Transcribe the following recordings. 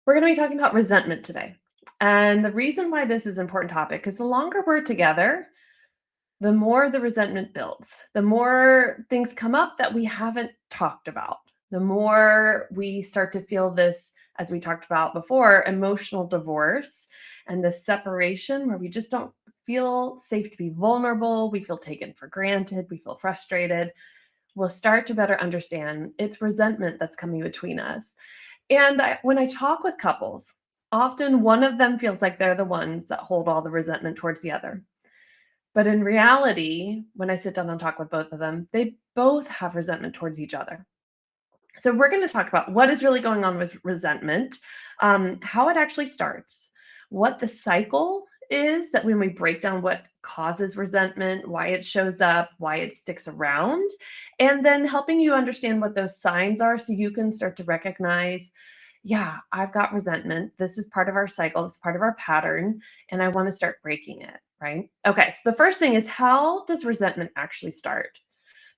We're going to be talking about resentment today. And the reason why this is an important topic is the longer we're together, the more the resentment builds, the more things come up that we haven't talked about, the more we start to feel this, as we talked about before, emotional divorce and the separation where we just don't feel safe to be vulnerable. We feel taken for granted. We feel frustrated. We'll start to better understand it's resentment that's coming between us. And when I talk with couples, often one of them feels like they're the ones that hold all the resentment towards the other. But in reality, when I sit down and talk with both of them, they both have resentment towards each other. So we're going to talk about what is really going on with resentment, how it actually starts, what the cycle is that when we break down what causes resentment, why it shows up, why it sticks around, and then helping you understand what those signs are so you can start to recognize, yeah, I've got resentment. This is part of our cycle, this is part of our pattern, and I want to start breaking it, right? Okay, so the first thing is, how does resentment actually start?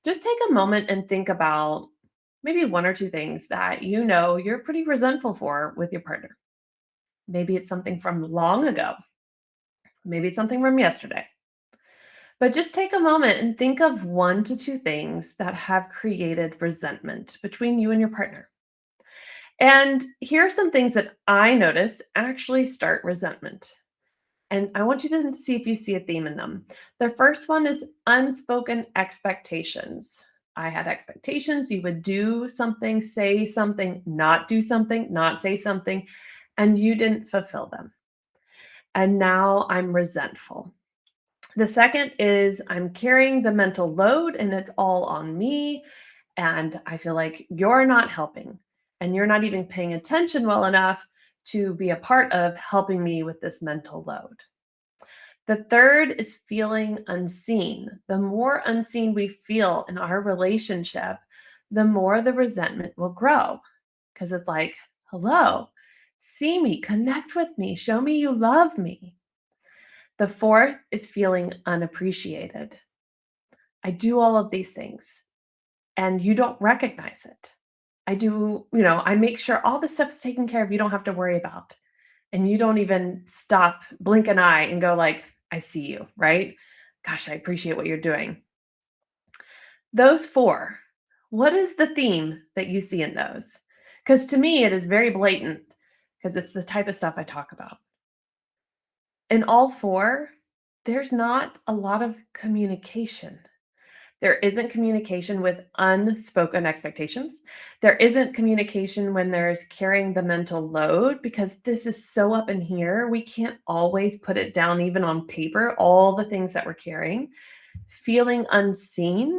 Just take a moment and think about maybe one or two things that you know you're pretty resentful for with your partner. Maybe it's something from long ago. Maybe it's something from yesterday. But just take a moment and think of one to two things that have created resentment between you and your partner. And here are some things that I notice actually start resentment. And I want you to see if you see a theme in them. The first one is unspoken expectations. I had expectations you would do something, say something, not do something, not say something, and you didn't fulfill them. And now I'm resentful. The second is I'm carrying the mental load and it's all on me. And I feel like you're not helping and you're not even paying attention well enough to be a part of helping me with this mental load. The third is feeling unseen. The more unseen we feel in our relationship, the more the resentment will grow because it's like, hello, see me, connect with me, show me you love me. The fourth is feeling unappreciated. I do all of these things and you don't recognize it. I do, I make sure all this stuff's taken care of, you don't have to worry about. And you don't even stop, blink an eye and go like, I see you, right? Gosh, I appreciate what you're doing. Those four, what is the theme that you see in those? Because to me, it is very blatant because it's the type of stuff I talk about. In all four, there's not a lot of communication. There isn't communication with unspoken expectations. There isn't communication when there's carrying the mental load because this is so up in here. We can't always put it down, even on paper, all the things that we're carrying. Feeling unseen.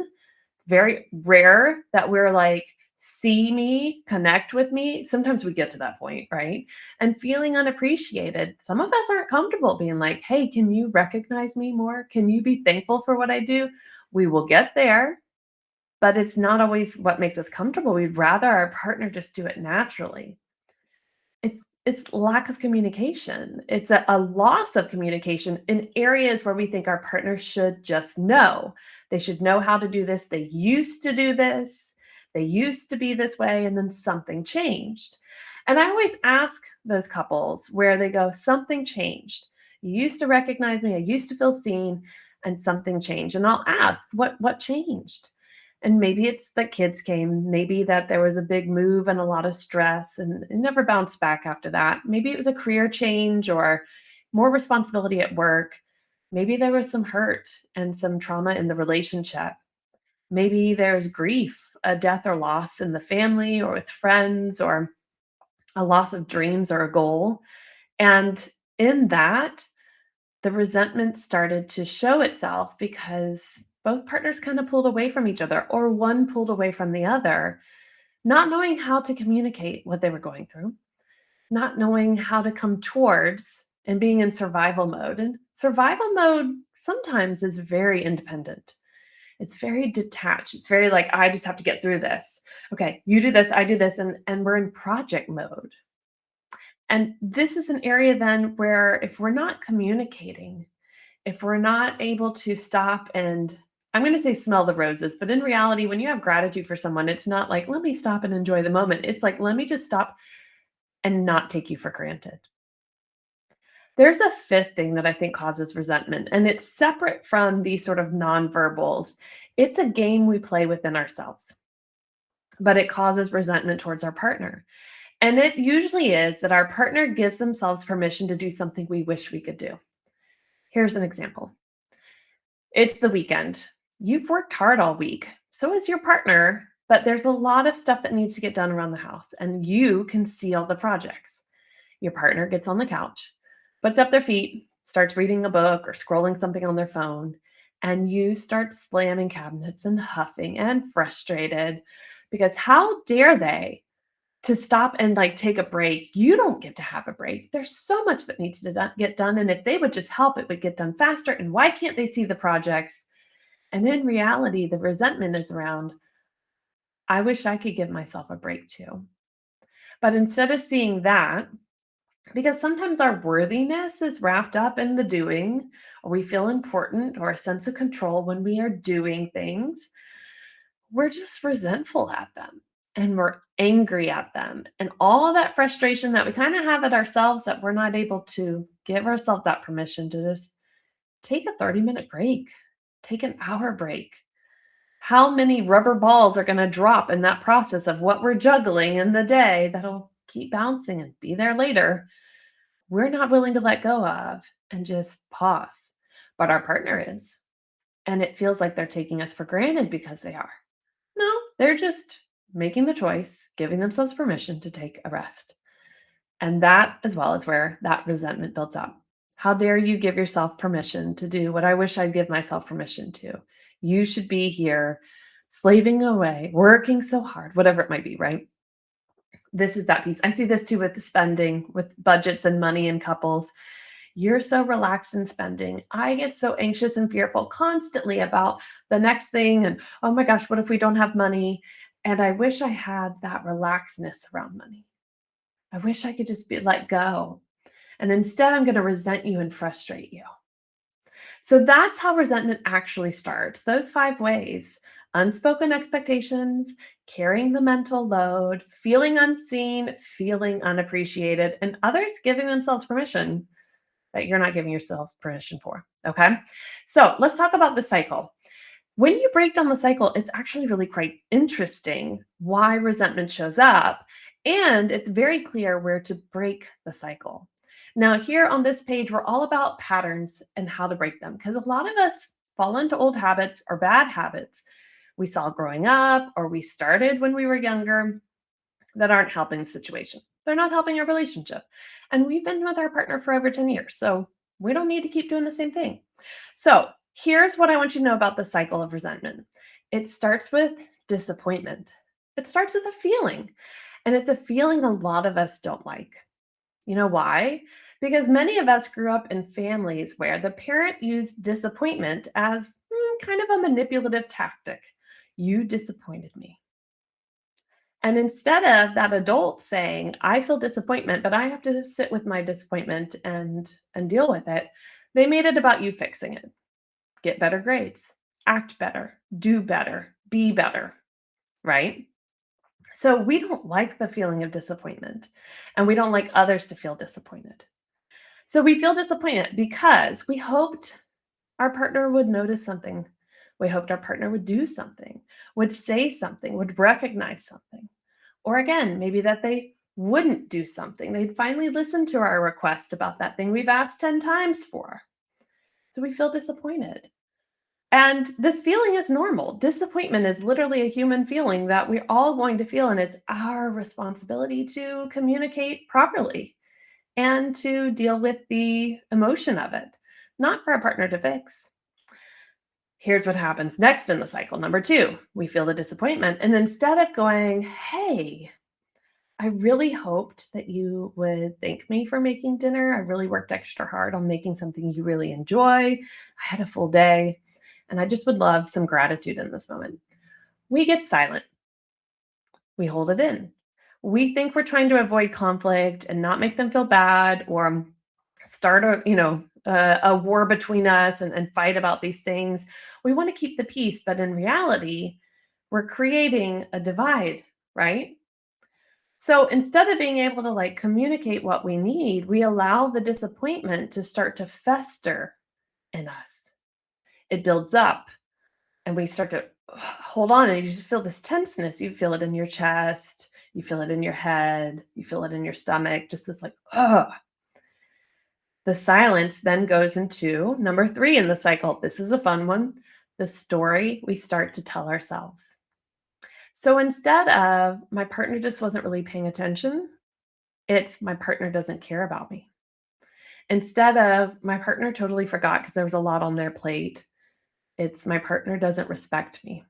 It's very rare that we're like, see me, connect with me. Sometimes we get to that point, right? And feeling unappreciated. Some of us aren't comfortable being like, hey, can you recognize me more? Can you be thankful for what I do? We will get there, but it's not always what makes us comfortable. We'd rather our partner just do it naturally. It's lack of communication. It's a loss of communication in areas where we think our partner should just know. They should know how to do this. They used to do this. They used to be this way, and then something changed. And I always ask those couples where they go, something changed. You used to recognize me. I used to feel seen, and something changed. And I'll ask, what changed? And maybe it's that kids came, maybe that there was a big move and a lot of stress and it never bounced back after that. Maybe it was a career change or more responsibility at work. Maybe there was some hurt and some trauma in the relationship. Maybe there's grief, a death or loss in the family or with friends, or a loss of dreams or a goal. And in that, the resentment started to show itself because both partners kind of pulled away from each other, or one pulled away from the other, not knowing how to communicate what they were going through, not knowing how to come towards and being in survival mode. And survival mode sometimes is very independent. It's very detached. It's very like, I just have to get through this. Okay, you do this, I do this, and we're in project mode. And this is an area then where if we're not communicating, if we're not able to stop and I'm going to say smell the roses, but in reality, when you have gratitude for someone, it's not like, let me stop and enjoy the moment. It's like, let me just stop and not take you for granted. There's a fifth thing that I think causes resentment, and it's separate from these sort of nonverbals. It's a game we play within ourselves, but it causes resentment towards our partner. And it usually is that our partner gives themselves permission to do something we wish we could do. Here's an example. It's the weekend. You've worked hard all week. So is your partner, but there's a lot of stuff that needs to get done around the house, and you can see all the projects. Your partner gets on the couch, puts up their feet, starts reading a book or scrolling something on their phone, and you start slamming cabinets and huffing and frustrated because how dare they to stop and like take a break? You don't get to have a break. There's so much that needs to get done. And if they would just help, it would get done faster. And why can't they see the projects? And in reality, the resentment is around, I wish I could give myself a break too. But instead of seeing that, because sometimes our worthiness is wrapped up in the doing, or we feel important or a sense of control when we are doing things, we're just resentful at them and we're angry at them. And all that frustration that we kind of have at ourselves that we're not able to give ourselves that permission to just take a 30-minute break, take an hour break. How many rubber balls are going to drop in that process of what we're juggling in the day that'll keep bouncing and be there later? We're not willing to let go of and just pause. But our partner is. And it feels like they're taking us for granted because they are. No, they're just making the choice, giving themselves permission to take a rest. And that as well is where that resentment builds up. How dare you give yourself permission to do what I wish I'd give myself permission to? You should be here slaving away, working so hard, whatever it might be, right? This is that piece. I see this too with the spending, with budgets and money in couples. You're so relaxed in spending. I get so anxious and fearful constantly about the next thing. And oh my gosh, what if we don't have money? And I wish I had that relaxedness around money. I wish I could just be let go. And instead, I'm going to resent you and frustrate you. So that's how resentment actually starts. Those five ways: unspoken expectations, carrying the mental load, feeling unseen, feeling unappreciated, and others giving themselves permission that you're not giving yourself permission for. Okay. So let's talk about the cycle. When you break down the cycle, it's actually really quite interesting why resentment shows up. And it's very clear where to break the cycle. Now, here on this page, we're all about patterns and how to break them because a lot of us fall into old habits or bad habits we saw growing up or we started when we were younger that aren't helping the situation. They're not helping our relationship. And we've been with our partner for over 10 years. So we don't need to keep doing the same thing. So here's what I want you to know about the cycle of resentment. It starts with disappointment. It starts with a feeling. And it's a feeling a lot of us don't like. You know why? Because many of us grew up in families where the parent used disappointment as kind of a manipulative tactic. You disappointed me. And instead of that adult saying, I feel disappointment, but I have to sit with my disappointment and deal with it, they made it about you fixing it. Get better grades, act better, do better, be better, right? So we don't like the feeling of disappointment, and we don't like others to feel disappointed. So we feel disappointed because we hoped our partner would notice something. We hoped our partner would do something, would say something, would recognize something. Or again, maybe that they wouldn't do something. They'd finally listen to our request about that thing we've asked 10 times for. So we feel disappointed. And this feeling is normal. Disappointment is literally a human feeling that we're all going to feel, and it's our responsibility to communicate properly and to deal with the emotion of it, not for our partner to fix. Here's what happens next in the cycle. Number two, we feel the disappointment. And instead of going, hey, I really hoped that you would thank me for making dinner. I really worked extra hard on making something you really enjoy. I had a full day, and I just would love some gratitude in this moment. We get silent. We hold it in. We think we're trying to avoid conflict and not make them feel bad or start a war between us and fight about these things. We want to keep the peace, but in reality, we're creating a divide, right? So instead of being able to like communicate what we need, we allow the disappointment to start to fester in us. It builds up and we start to hold on and you just feel this tenseness. You feel it in your chest, you feel it in your head, you feel it in your stomach, just this like, ugh. The silence then goes into number 3 in the cycle. This is a fun one. The story we start to tell ourselves. So instead of my partner just wasn't really paying attention, it's my partner doesn't care about me. Instead of my partner totally forgot because there was a lot on their plate, it's my partner doesn't respect me.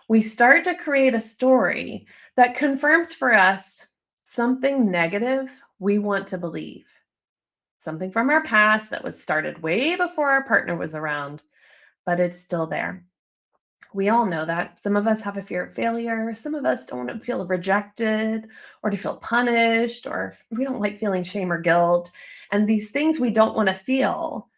We start to create a story that confirms for us something negative we want to believe, something from our past that was started way before our partner was around, but it's still there. We all know that. Some of us have a fear of failure. Some of us don't want to feel rejected or to feel punished, or we don't like feeling shame or guilt. And these things we don't want to feel.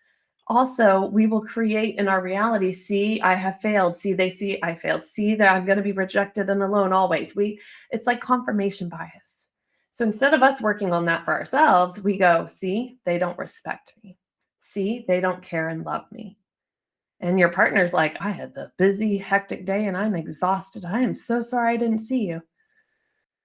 Also, we will create in our reality, see, I have failed. See, they see I failed. See that I'm going to be rejected and alone always. It's like confirmation bias. So instead of us working on that for ourselves, we go, see, they don't respect me. See, they don't care and love me. And your partner's like, I had the busy, hectic day and I'm exhausted. I am so sorry I didn't see you.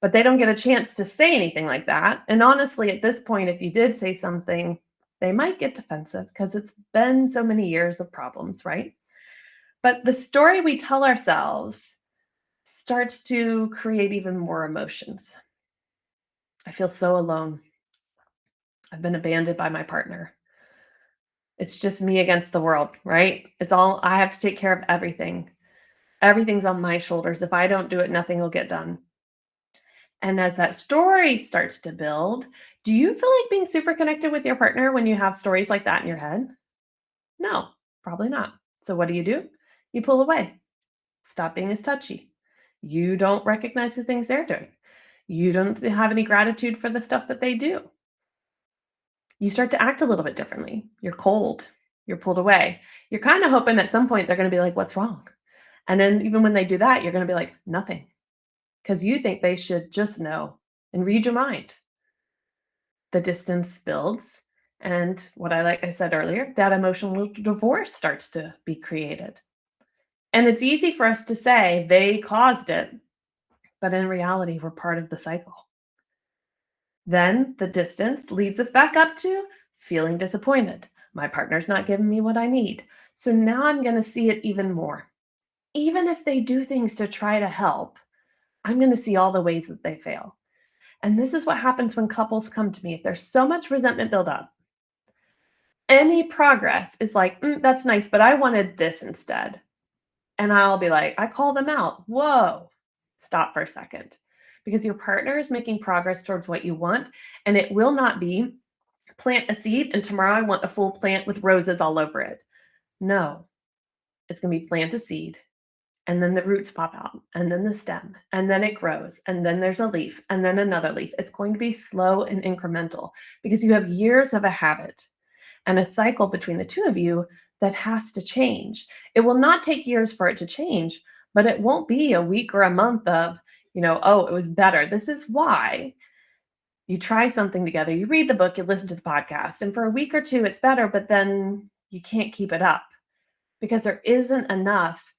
But they don't get a chance to say anything like that. And honestly, at this point, if you did say something, they might get defensive because it's been so many years of problems, right? But the story we tell ourselves starts to create even more emotions. I feel so alone. I've been abandoned by my partner. It's just me against the world, right? It's all I have to take care of everything. Everything's on my shoulders. If I don't do it, nothing will get done. And as that story starts to build, do you feel like being super connected with your partner when you have stories like that in your head? No, probably not. So what do? You pull away. Stop being as touchy. You don't recognize the things they're doing. You don't have any gratitude for the stuff that they do. You start to act a little bit differently. You're cold. You're pulled away. You're kind of hoping at some point they're going to be like, what's wrong? And then even when they do that, you're going to be like, nothing. Because you think they should just know and read your mind. The distance builds. And like I said earlier, that emotional divorce starts to be created. And it's easy for us to say they caused it, but in reality, we're part of the cycle. Then the distance leads us back up to feeling disappointed. My partner's not giving me what I need. So now I'm going to see it even more. Even if they do things to try to help, I'm going to see all the ways that they fail. And this is what happens when couples come to me. If there's so much resentment build up, any progress is like, that's nice, but I wanted this instead. And I'll be like, I call them out. Whoa, stop for a second. Because your partner is making progress towards what you want. And it will not be plant a seed and tomorrow I want a full plant with roses all over it. No, it's going to be plant a seed and then the roots pop out and then the stem and then it grows and then there's a leaf and then another leaf. It's going to be slow and incremental because you have years of a habit and a cycle between the two of you that has to change. It will not take years for it to change, but it won't be a week or a month of, oh, it was better. This is why you try something together, you read the book, you listen to the podcast, and for a week or two it's better, but then you can't keep it up because there isn't enough.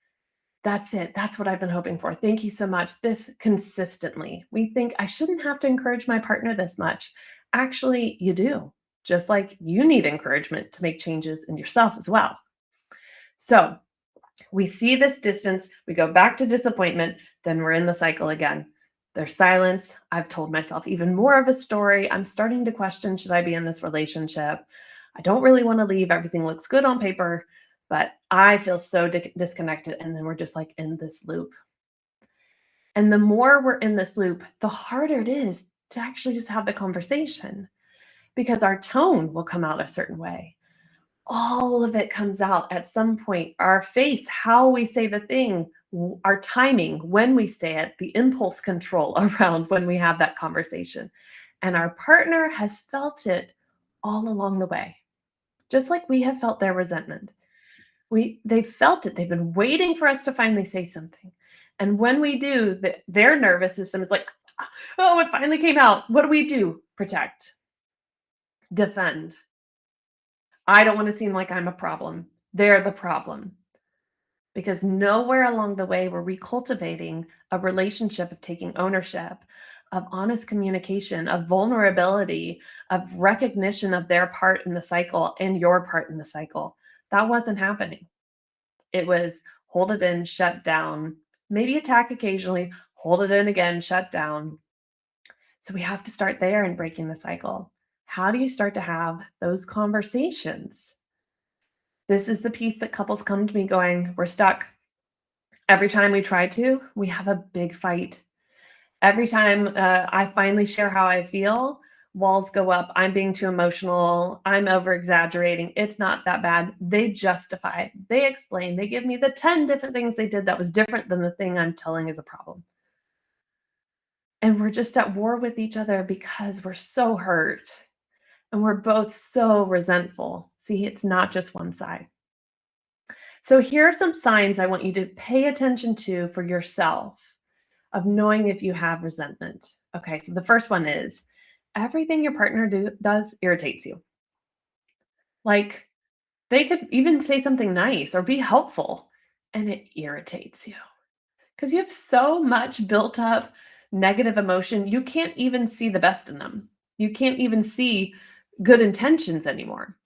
That's it. That's what I've been hoping for. Thank you so much. This consistently. We think I shouldn't have to encourage my partner this much. Actually, you do. Just like you need encouragement to make changes in yourself as well. So we see this distance, we go back to disappointment, then we're in the cycle again. There's silence. I've told myself even more of a story. I'm starting to question, should I be in this relationship? I don't really want to leave. Everything looks good on paper, but I feel so disconnected. And then we're just like in this loop. And the more we're in this loop, the harder it is to actually just have the conversation because our tone will come out a certain way. All of it comes out at some point. Our face, how we say the thing, our timing, when we say it, the impulse control around when we have that conversation. And our partner has felt it all along the way, just like we have felt their resentment. They've felt it. They've been waiting for us to finally say something. And when we do, their nervous system is like, Oh, it finally came out. What do? Protect, defend. I don't want to seem like I'm a problem. They're the problem. Because nowhere along the way were we cultivating a relationship of taking ownership, of honest communication, of vulnerability, of recognition of their part in the cycle and your part in the cycle. That wasn't happening. It was hold it in, shut down, maybe attack occasionally, hold it in again, shut down. So we have to start there in breaking the cycle. How do you start to have those conversations? This is the piece that couples come to me going, we're stuck. Every time we try to, we have a big fight. Every time I finally share how I feel, walls go up. I'm being too emotional. I'm over exaggerating. It's not that bad. They justify, they explain, they give me the 10 different things they did that was different than the thing I'm telling is a problem. And we're just at war with each other because we're so hurt and we're both so resentful. See, it's not just one side. So here are some signs I want you to pay attention to for yourself of knowing if you have resentment. Okay, so the first one is everything your partner does irritates you. Like they could even say something nice or be helpful and it irritates you because you have so much built up negative emotion. You can't even see the best in them. You can't even see good intentions anymore.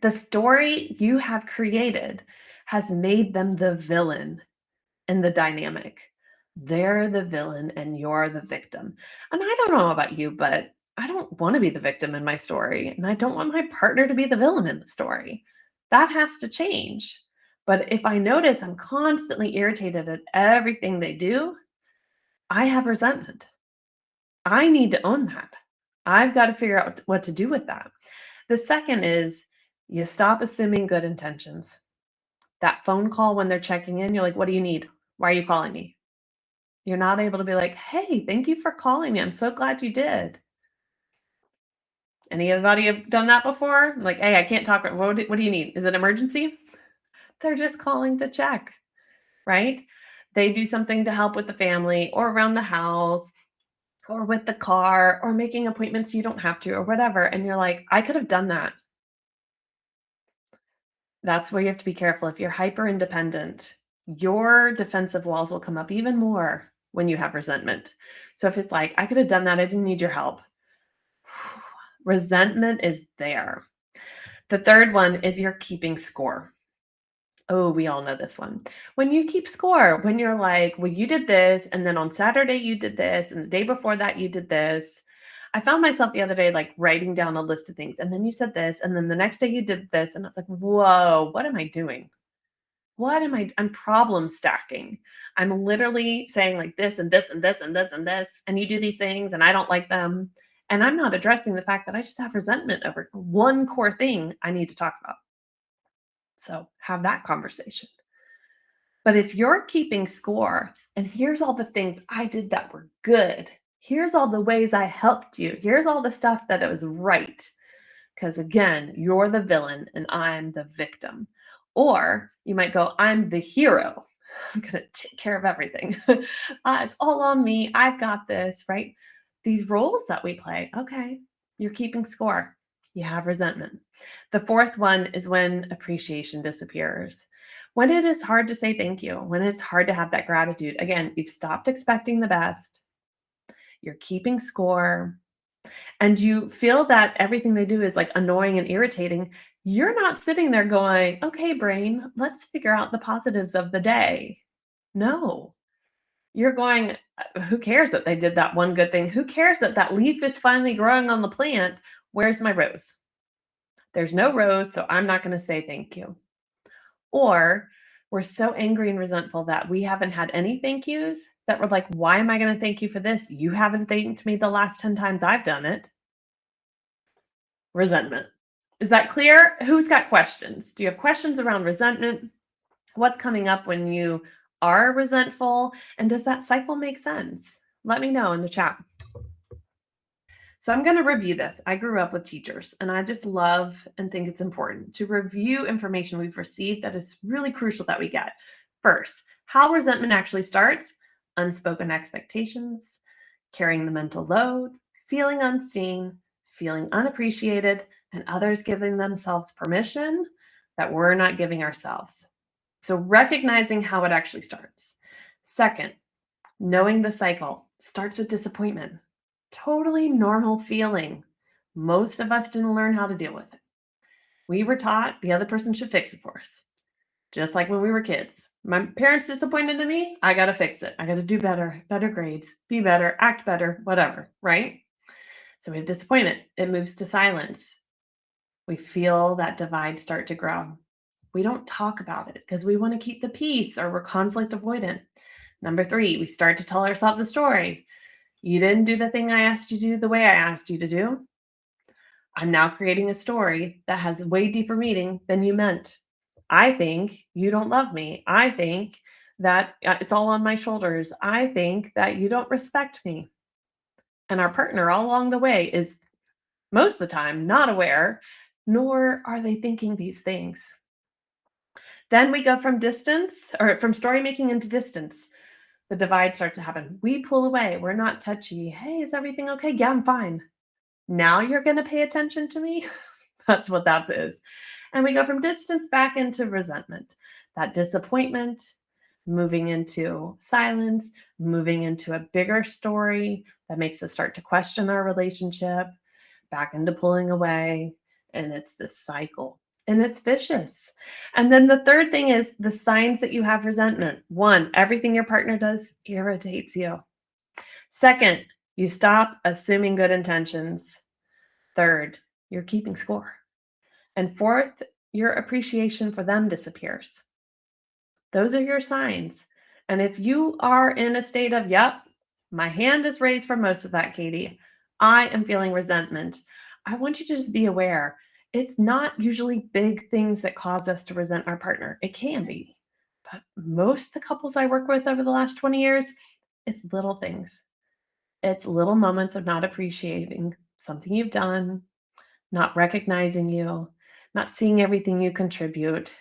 The story you have created has made them the villain in the dynamic. They're the villain and you're the victim. And I don't know about you, but I don't want to be the victim in my story. And I don't want my partner to be the villain in the story. That has to change. But if I notice I'm constantly irritated at everything they do, I have resentment. I need to own that. I've got to figure out what to do with that. The second is you stop assuming good intentions. That phone call when they're checking in, you're like, what do you need? Why are you calling me? You're not able to be like, "Hey, thank you for calling me. I'm so glad you did." Anybody have done that before? Like, "Hey, I can't talk. What do you need? Is it emergency?" They're just calling to check, right? They do something to help with the family or around the house or with the car or making appointments you don't have to or whatever, and you're like, "I could have done that." That's where you have to be careful. If you're hyper independent, your defensive walls will come up even more when you have resentment. So if it's like, "I could have done that. I didn't need your help." Resentment is there. The third one is you're keeping score. Oh, we all know this one. When you keep score, when you're like, well, you did this, and then on Saturday you did this, and the day before that you did this. I found myself the other day like writing down a list of things, and then you said this, and then the next day you did this, and I was like, whoa, what am I doing? What am I? I'm problem stacking. I'm literally saying like this and this and this and this and this, and you do these things, and I don't like them. And I'm not addressing the fact that I just have resentment over one core thing I need to talk about. So have that conversation. But if you're keeping score, and here's all the things I did that were good, here's all the ways I helped you, here's all the stuff that it was right. Because again, you're the villain and I'm the victim. Or you might go, I'm the hero. I'm going to take care of everything. It's all on me. I've got this, right? These roles that we play. Okay, you're keeping score. You have resentment. The fourth one is when appreciation disappears. When it is hard to say thank you, when it's hard to have that gratitude. Again, you've stopped expecting the best. You're keeping score and you feel that everything they do is like annoying and irritating, you're not sitting there going, okay, brain, let's figure out the positives of the day. No, you're going, who cares that they did that one good thing? Who cares that that leaf is finally growing on the plant? Where's my rose? There's no rose, so I'm not going to say thank you. Or we're so angry and resentful that we haven't had any thank yous that we're like, why am I going to thank you for this? You haven't thanked me the last 10 times I've done it. Resentment. Is that clear? Who's got questions? Do you have questions around resentment? What's coming up when you are resentful? And does that cycle make sense? Let me know in the chat. So I'm going to review this. I grew up with teachers, and I just love and think it's important to review information we've received that is really crucial that we get. First, how resentment actually starts, unspoken expectations, carrying the mental load, feeling unseen, feeling unappreciated, and others giving themselves permission that we're not giving ourselves. So, recognizing how it actually starts. Second, knowing the cycle starts with disappointment. Totally normal feeling. Most of us didn't learn how to deal with it. We were taught the other person should fix it for us, just like when we were kids. My parents disappointed in me, I got to fix it. I got to do better, better grades, be better, act better, whatever, right? So we have disappointment. It moves to silence. We feel that divide start to grow. We don't talk about it because we want to keep the peace or we're conflict avoidant. Number three, we start to tell ourselves a story. You didn't do the thing I asked you to do the way I asked you to do. I'm now creating a story that has way deeper meaning than you meant. I think you don't love me. I think that it's all on my shoulders. I think that you don't respect me. And our partner all along the way is most of the time not aware, nor are they thinking these things. Then we go from distance or from story making into distance. The divide starts to happen. We pull away. We're not touchy. Hey, is everything okay? Yeah, I'm fine. Now you're going to pay attention to me? That's what that is. And we go from distance back into resentment, that disappointment, moving into silence, moving into a bigger story that makes us start to question our relationship, back into pulling away. And it's this cycle and it's vicious. And then the third thing is the signs that you have resentment. One, everything your partner does irritates you. Second, you stop assuming good intentions. Third, you're keeping score. And fourth, your appreciation for them disappears. Those are your signs. And if you are in a state of, yep, my hand is raised for most of that, Katie, I am feeling resentment. I want you to just be aware. It's not usually big things that cause us to resent our partner. It can be. But most of the couples I work with over the last 20 years, it's little things. It's little moments of not appreciating something you've done, not recognizing you, not seeing everything you contribute.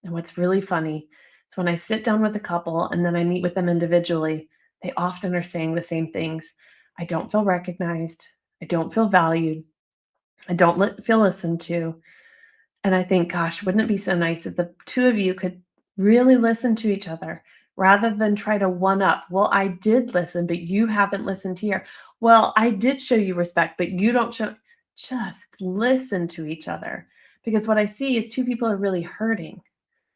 And what's really funny is when I sit down with a couple and then I meet with them individually, they often are saying the same things. I don't feel recognized. I don't feel valued. I don't feel listened to. And I think, gosh, wouldn't it be so nice if the two of you could really listen to each other rather than try to one up? Well, I did listen, but you haven't listened here. Well, I did show you respect, but you don't show. Just listen to each other. Because what I see is two people are really hurting,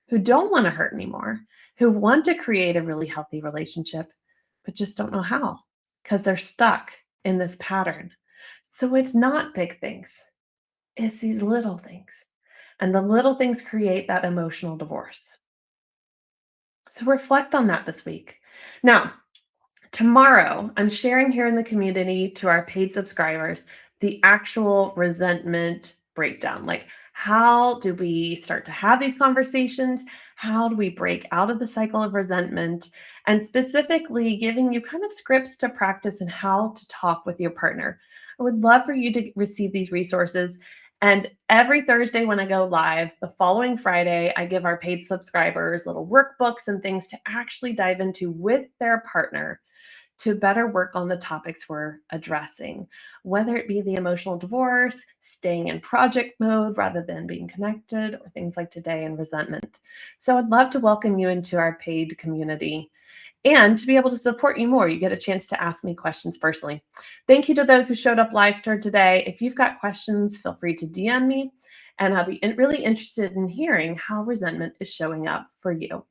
who don't want to hurt anymore, who want to create a really healthy relationship, but just don't know how because they're stuck in this pattern. So it's not big things, it's these little things. And the little things create that emotional divorce. So reflect on that this week. Now, tomorrow, I'm sharing here in the community to our paid subscribers the actual resentment breakdown. Like, how do we start to have these conversations? How do we break out of the cycle of resentment? And specifically, giving you kind of scripts to practice and how to talk with your partner. I would love for you to receive these resources. And every Thursday when I go live, the following Friday, I give our paid subscribers little workbooks and things to actually dive into with their partner to better work on the topics we're addressing, whether it be the emotional divorce, staying in project mode rather than being connected, or things like today and resentment. So I'd love to welcome you into our paid community. And to be able to support you more, you get a chance to ask me questions personally. Thank you to those who showed up live here today. If you've got questions, feel free to DM me, and I'll be really interested in hearing how resentment is showing up for you.